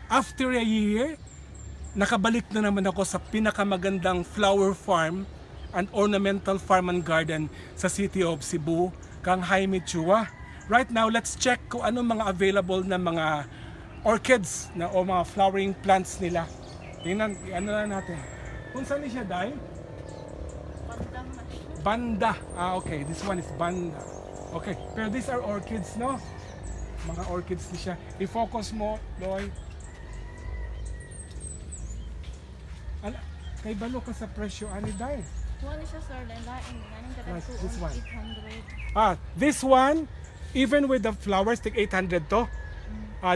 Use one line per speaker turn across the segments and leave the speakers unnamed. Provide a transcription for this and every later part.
after a year, nakabalik na naman ako sa pinakamagandang flower farm and ornamental farm and garden sa City of Cebu, kang Jaime Chua. Right now, let's check kung ano mga available na mga orchids na o mga flowering plants nila. Tingnan, ano na natin. Kung saan siya, Day? Banda. Ah, okay. This one is banda. Okay. Pero these are orchids, no? Mga orchids ni siya. I-focus mo, Loy. Kay balo ka sa presyo, ani, Day?
Wala siya, sir. Lain.
Right, this one.
800.
Ah, this one, even with the flowers, take 800 to.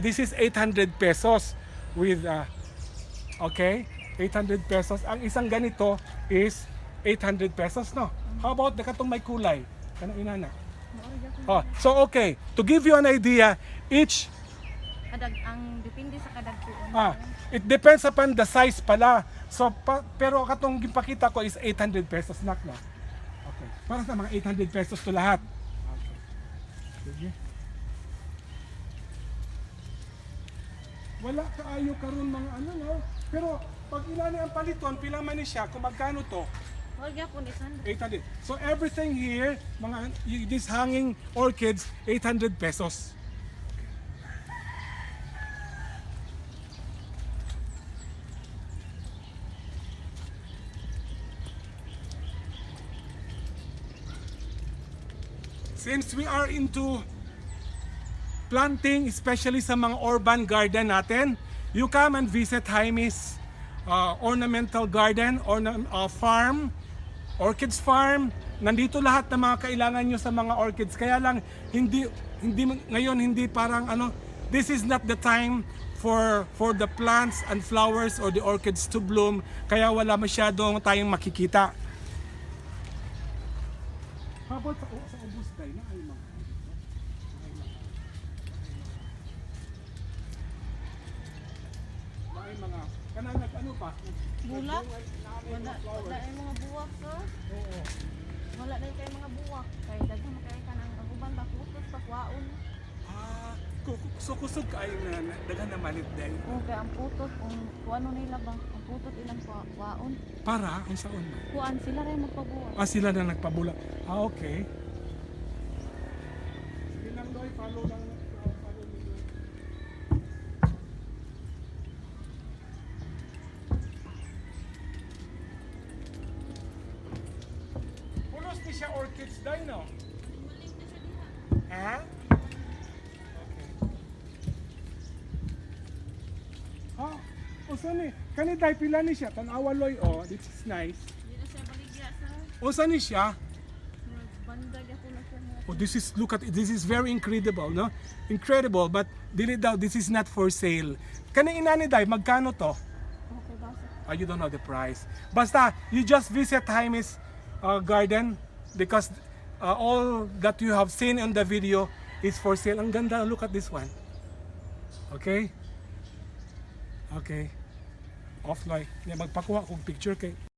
This is 800 pesos with, okay, 800 pesos. Ang isang ganito is 800 pesos, no? How about the katong may kulay? Kanang inana. Oh, so okay, to give you an idea, each,
Ang depende sa kadagkuon.
it depends upon the size pala. So, pero katong gipakita ko is 800 pesos, nak, no? Okay, para sa mga 800 pesos to lahat. Okay. Sige. Wala kaayo karon mga ano, no? Pero pag ilan ang paliton, pila man ni siya, kung magkano to?
Wala gyapon 800.
800. So everything here, mga these hanging orchids, 800 pesos. Since we are into planting, especially sa mga urban garden natin, you come and visit Jaime's ornamental garden or farm, orchids farm. Nandito lahat ng mga kailangan nyo sa mga orchids. Kaya lang ngayon hindi parang ano, this is not the time for the plants and flowers or the orchids to bloom. Kaya wala masyadong tayong makikita. How about sa ubos day na ay mga kanang ano pa?
Bulak? Wala ay mga buwak, sir.
Oo.
Wala na kay mga buwak. Kay daghan kay kanang ang uban ba putos pa kwaon.
So kusog kaayo na daghan na malit day.
O kay ang putot kung kuano nila ba? Ang putot ilang kwaon.
Para ang saon man.
Kuan sila ray magpabuwak.
Sila na nagpabula. Okay. Sige lang doy, follow lang. Follow me doy. Pulos ni siya orchids day, no? Ha? Usa ni kani day pila ni siya tan-awa loy, oh, this is nice.
Di na siya baligya, sir.
Usa ni siya?
Banda gyapon na siya.
Oh, this is, look at it, this is very incredible, no? Incredible, but dili daw, this is not for sale. Kani inani day, magkano to?
Okay, basta.
You don't know the price. Basta, you just visit Jaime's garden because all that you have seen in the video is for sale. Ang ganda, look at this one. Okay? Okay. Offline. Magpakuha kong picture kay